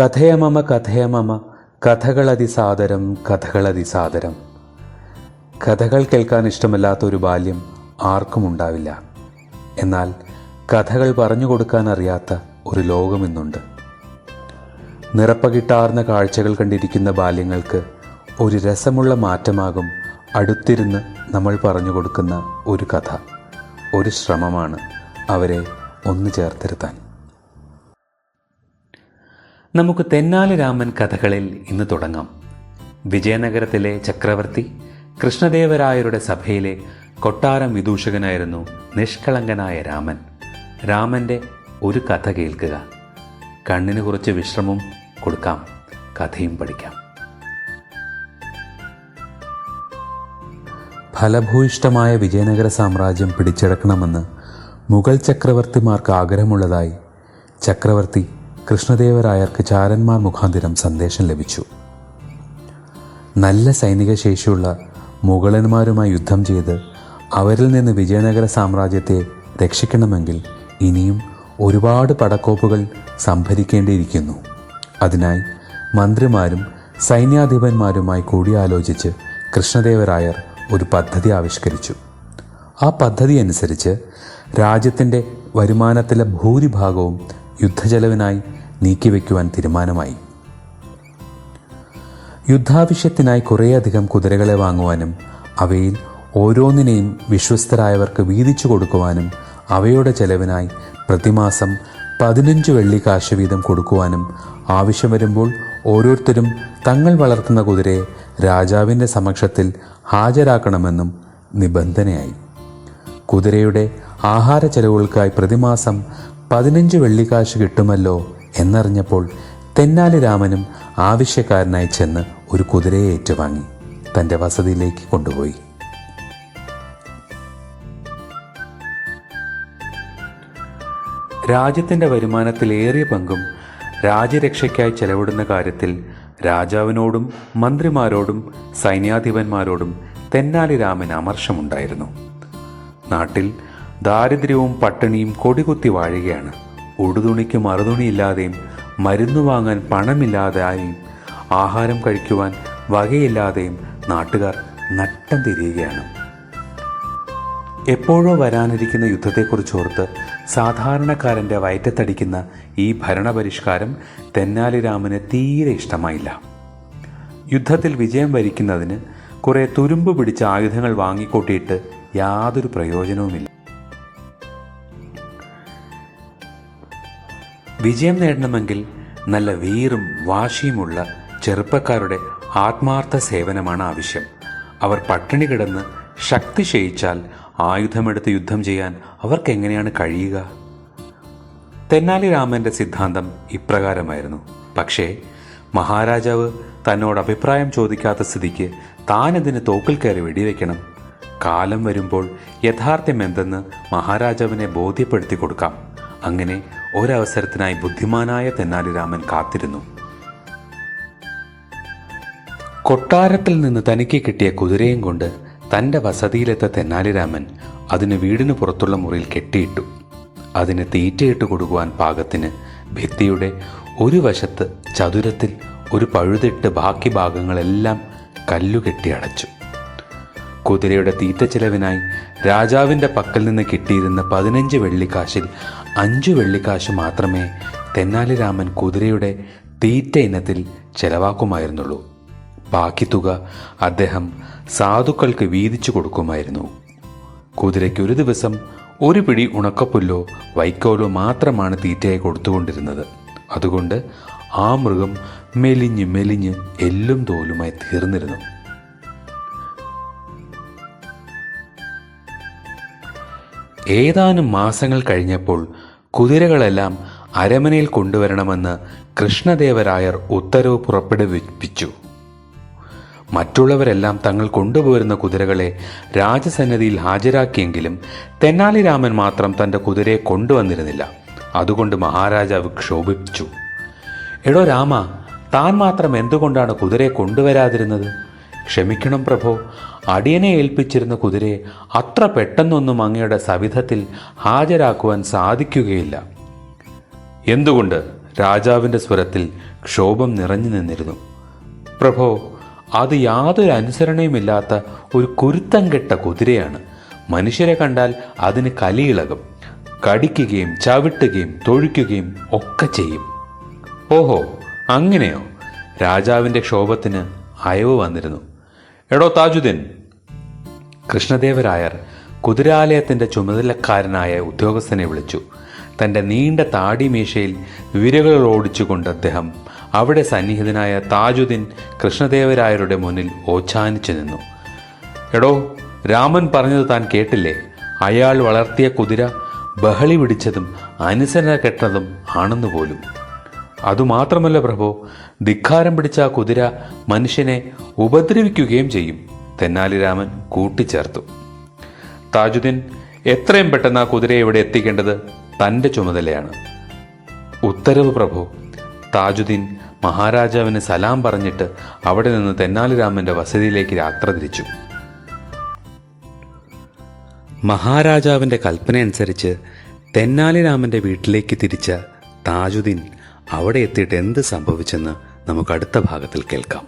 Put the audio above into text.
കഥയമമ കഥയമമ കഥകളതിസാദരം കഥകളതിസാദരം. കഥകൾ കേൾക്കാൻ ഇഷ്ടമല്ലാത്ത ഒരു ബാല്യം ആർക്കും ഉണ്ടാവില്ല. എന്നാൽ കഥകൾ പറഞ്ഞു കൊടുക്കാൻ അറിയാത്ത ഒരു ലോകം ഇന്നുണ്ട്. നിറപ്പകിട്ടാർന്ന കാഴ്ചകൾ കണ്ടിരിക്കുന്ന ബാല്യങ്ങൾക്ക് ഒരു രസമുള്ള മാറ്റമാകും അടുത്തിരുന്ന് നമ്മൾ പറഞ്ഞു കൊടുക്കുന്ന ഒരു കഥ. ഒരു ശ്രമമാണ് അവരെ ഒന്ന് ചേർത്തിരുത്താൻ. നമുക്ക് തെന്നാലി രാമൻ കഥകളിൽ ഇന്ന് തുടങ്ങാം. വിജയനഗരത്തിലെ ചക്രവർത്തി കൃഷ്ണദേവരായരുടെ സഭയിലെ കൊട്ടാരം വിദൂഷകനായിരുന്നു നിഷ്കളങ്കനായ രാമൻ. രാമൻ്റെ ഒരു കഥ കേൾക്കുക. കണ്ണിന് കുറച്ച് വിശ്രമം കൊടുക്കാം, കഥയും പഠിക്കാം. ഫലഭൂയിഷ്ടമായ വിജയനഗര സാമ്രാജ്യം പിടിച്ചെടുക്കണമെന്ന് മുഗൾ ചക്രവർത്തിമാർക്ക് ആഗ്രഹമുള്ളതായി ചക്രവർത്തി കൃഷ്ണദേവരായർക്ക് ചാരന്മാർ മുഖാന്തിരം സന്ദേശം ലഭിച്ചു. നല്ല സൈനിക ശേഷിയുള്ള മുഗളന്മാരുമായി യുദ്ധം ചെയ്ത് അവരിൽ നിന്ന് വിജയനഗര സാമ്രാജ്യത്തെ രക്ഷിക്കണമെങ്കിൽ ഇനിയും ഒരുപാട് പടക്കോപ്പുകൾ സംഭരിക്കേണ്ടിയിരിക്കുന്നു. അതിനായി മന്ത്രിമാരും സൈന്യാധിപന്മാരുമായി കൂടിയാലോചിച്ച് കൃഷ്ണദേവരായർ ഒരു പദ്ധതി ആവിഷ്കരിച്ചു. ആ പദ്ധതി അനുസരിച്ച് രാജ്യത്തിൻ്റെ വരുമാനത്തിലെ ഭൂരിഭാഗവും യുദ്ധചെലവിനായി നീക്കിവെക്കുവാൻ തീരുമാനമായി. യുദ്ധാവശ്യത്തിനായി കുറേയധികം കുതിരകളെ വാങ്ങുവാനും അവയിൽ ഓരോന്നിനെയും വിശ്വസ്തരായവർക്ക് വീതിച്ചു കൊടുക്കുവാനും അവയുടെ ചെലവിനായി പ്രതിമാസം 15 വെള്ളിക്കാശ് വീതം കൊടുക്കുവാനും ആവശ്യം വരുമ്പോൾ ഓരോരുത്തരും തങ്ങൾ വളർത്തുന്ന കുതിരയെ രാജാവിൻ്റെ സമക്ഷത്തിൽ ഹാജരാക്കണമെന്നും നിബന്ധനയായി. കുതിരയുടെ ആഹാര ചെലവുകൾക്കായി പ്രതിമാസം 15 വെള്ളിക്കാശ് കിട്ടുമല്ലോ എന്നറിഞ്ഞപ്പോൾ തെന്നാലി രാമനും ആവശ്യക്കാരനായി ചെന്ന് ഒരു കുതിരയെ ഏറ്റുവാങ്ങി തൻ്റെ വസതിയിലേക്ക് കൊണ്ടുപോയി. രാജ്യത്തിൻ്റെ വരുമാനത്തിലേറിയ പങ്കും രാജ്യരക്ഷയ്ക്കായി ചെലവിടുന്ന കാര്യത്തിൽ രാജാവിനോടും മന്ത്രിമാരോടും സൈന്യാധിപന്മാരോടും തെന്നാലി രാമന് അമർഷമുണ്ടായിരുന്നു. നാട്ടിൽ ദാരിദ്ര്യവും പട്ടിണിയും കൊടികുത്തി വാഴുകയാണ്. ഉടുതുണിക്ക് മറുതുണിയില്ലാതെയും മരുന്ന് വാങ്ങാൻ പണമില്ലാതെയും ആഹാരം കഴിക്കുവാൻ വകയില്ലാതെയും നാട്ടുകാർ നട്ടം തിരിയുകയാണ്. എപ്പോഴോ വരാനിരിക്കുന്ന യുദ്ധത്തെക്കുറിച്ചോർത്ത് സാധാരണക്കാരൻ്റെ വയറ്റത്തടിക്കുന്ന ഈ ഭരണപരിഷ്കാരം തെന്നാലി രാമന് തീരെ ഇഷ്ടമായില്ല. യുദ്ധത്തിൽ വിജയം വരിക്കുന്നതിന് കുറേ തുരുമ്പ് പിടിച്ച ആയുധങ്ങൾ വാങ്ങിക്കൂട്ടിയിട്ട് യാതൊരു പ്രയോജനവുമില്ല. വിജയം നേടണമെങ്കിൽ നല്ല വീറും വാശിയുമുള്ള ചെറുപ്പക്കാരുടെ ആത്മാർത്ഥ സേവനമാണ് ആവശ്യം. അവർ പട്ടിണി കിടന്ന് ശക്തി ക്ഷയിച്ചാൽ ആയുധമെടുത്ത് യുദ്ധം ചെയ്യാൻ അവർക്കെങ്ങനെയാണ് കഴിയുക? തെന്നാലി രാമൻ്റെ സിദ്ധാന്തം ഇപ്രകാരമായിരുന്നു. പക്ഷേ മഹാരാജാവ് തന്നോട് അഭിപ്രായം ചോദിക്കാത്ത സ്ഥിതിക്ക് താനെതിന് തോക്കിൽ കയറി വെടിവെക്കണം. കാലം വരുമ്പോൾ യഥാർത്ഥം എന്തെന്ന് മഹാരാജാവിനെ ബോധ്യപ്പെടുത്തി കൊടുക്കാം. അങ്ങനെ ഒരവസരത്തിനായി ബുദ്ധിമാനായ തെന്നാലി രാമൻ കാത്തിരുന്നു. കൊട്ടാരത്തിൽ നിന്ന് തനിക്ക് കിട്ടിയ കുതിരയും കൊണ്ട് തൻ്റെ വസതിയിലെത്ത തെന്നാലി രാമൻ അതിന് വീടിന് പുറത്തുള്ള മുറിയിൽ കെട്ടിയിട്ടു. അതിന് തീറ്റയിട്ട് കൊടുക്കുവാൻ പാകത്തിന് ഭിത്തിയുടെ ഒരു വശത്ത് ചതുരത്തിൽ ഒരു പഴുതിട്ട് ബാക്കി ഭാഗങ്ങളെല്ലാം കല്ലുകെട്ടി അടച്ചു. കുതിരയുടെ തീറ്റ ചെലവിനായി രാജാവിൻ്റെ പക്കൽ നിന്ന് കിട്ടിയിരുന്ന 15 വെള്ളിക്കാശിൽ 5 വെള്ളിക്കാശ് മാത്രമേ തെന്നാലി രാമൻ കുതിരയുടെ തീറ്റ ഇനത്തിൽ ചെലവാക്കുമായിരുന്നുള്ളൂ. ബാക്കി തുക അദ്ദേഹം സാധുക്കൾക്ക് വീതിച്ചു കൊടുക്കുമായിരുന്നു. കുതിരയ്ക്ക് ഒരു ദിവസം ഒരു പിടി ഉണക്കപ്പുല്ലോ വൈക്കോലോ മാത്രമാണ് തീറ്റയായി കൊടുത്തുകൊണ്ടിരുന്നത്. അതുകൊണ്ട് ആ മൃഗം മെലിഞ്ഞ് മെലിഞ്ഞ് എല്ലും തോലുമായി തീർന്നിരുന്നു. ഏതാനും മാസങ്ങൾ കഴിഞ്ഞപ്പോൾ കുതിരകളെല്ലാം അരമനയിൽ കൊണ്ടുവരണമെന്ന് കൃഷ്ണദേവരായർ ഉത്തരവ് പുറപ്പെടുവിപ്പിച്ചു. മറ്റുള്ളവരെല്ലാം തങ്ങൾ കൊണ്ടുപോരുന്ന കുതിരകളെ രാജസന്നിധിയിൽ ഹാജരാക്കിയെങ്കിലും തെന്നാലി രാമൻ മാത്രം തൻ്റെ കുതിരയെ കൊണ്ടുവന്നിരുന്നില്ല. അതുകൊണ്ട് മഹാരാജാവ് ക്ഷോഭിച്ചു. എടോ രാമ, താൻ മാത്രം എന്തുകൊണ്ടാണ് കുതിരയെ കൊണ്ടുവരാതിരുന്നത്? ക്ഷമിക്കണം പ്രഭോ, അടിയനെ ഏൽപ്പിച്ചിരുന്ന കുതിരയെ അത്ര പെട്ടെന്നൊന്നും അങ്ങയുടെ സവിധത്തിൽ ഹാജരാക്കുവാൻ സാധിക്കുകയില്ല. എന്തുകൊണ്ട്? രാജാവിൻ്റെ സ്വരത്തിൽ ക്ഷോഭം നിറഞ്ഞു നിന്നിരുന്നു. പ്രഭോ, അത് യാതൊരു അനുസരണയുമില്ലാത്ത ഒരു കുരുത്തം കെട്ട കുതിരയാണ്. മനുഷ്യരെ കണ്ടാൽ അതിന് കലിയിളകും. കടിക്കുകയും ചവിട്ടുകയും തൊഴിക്കുകയും ഒക്കെ ചെയ്യും. ഓഹോ, അങ്ങനെയോ? രാജാവിൻ്റെ ക്ഷോഭത്തിന് അയവ് വന്നിരുന്നു. എടോ താജുദ്ദീൻ! കൃഷ്ണദേവരായർ കുതിരാലയത്തിൻ്റെ ചുമതലക്കാരനായ ഉദ്യോഗസ്ഥനെ വിളിച്ചു. തൻ്റെ നീണ്ട താടിമീശയിൽ വിരലുകൾ ഓടിച്ചുകൊണ്ട് അദ്ദേഹം അവിടെ സന്നിഹിതനായ താജുദ്ദീൻ കൃഷ്ണദേവരായരുടെ മുന്നിൽ ഓച്ഛാനിച്ചു നിന്നു. എടോ, രാമൻ പറഞ്ഞത് താൻ കേട്ടില്ലേ? അയാൾ വളർത്തിയ കുതിര ബഹളി പിടിച്ചതും അനുസരണ കെട്ടതും ആണെന്ന് പോലും. അതുമാത്രമല്ല പ്രഭോ, ധിക്കാരം പിടിച്ച ആ കുതിര മനുഷ്യനെ ഉപദ്രവിക്കുകയും ചെയ്യും. തെന്നാലിരാമൻ കൂട്ടിച്ചേർത്തു. താജുദ്ദീൻ, എത്രയും പെട്ടെന്ന് ആ കുതിരയെ ഇവിടെ എത്തിക്കേണ്ടത് തൻ്റെ ചുമതലയാണ്. ഉത്തരവ് പ്രഭു. താജുദ്ദീൻ മഹാരാജാവിന് സലാം പറഞ്ഞിട്ട് അവിടെ നിന്ന് തെന്നാലിരാമൻ്റെ വസതിയിലേക്ക് യാത്ര തിരിച്ചു. മഹാരാജാവിൻ്റെ കൽപ്പനയനുസരിച്ച് തെന്നാലിരാമൻ്റെ വീട്ടിലേക്ക് തിരിച്ച താജുദ്ദീൻ അവിടെ എത്തിയിട്ട് എന്ത് സംഭവിച്ചെന്ന് നമുക്ക് അടുത്ത ഭാഗത്തിൽ കേൾക്കാം.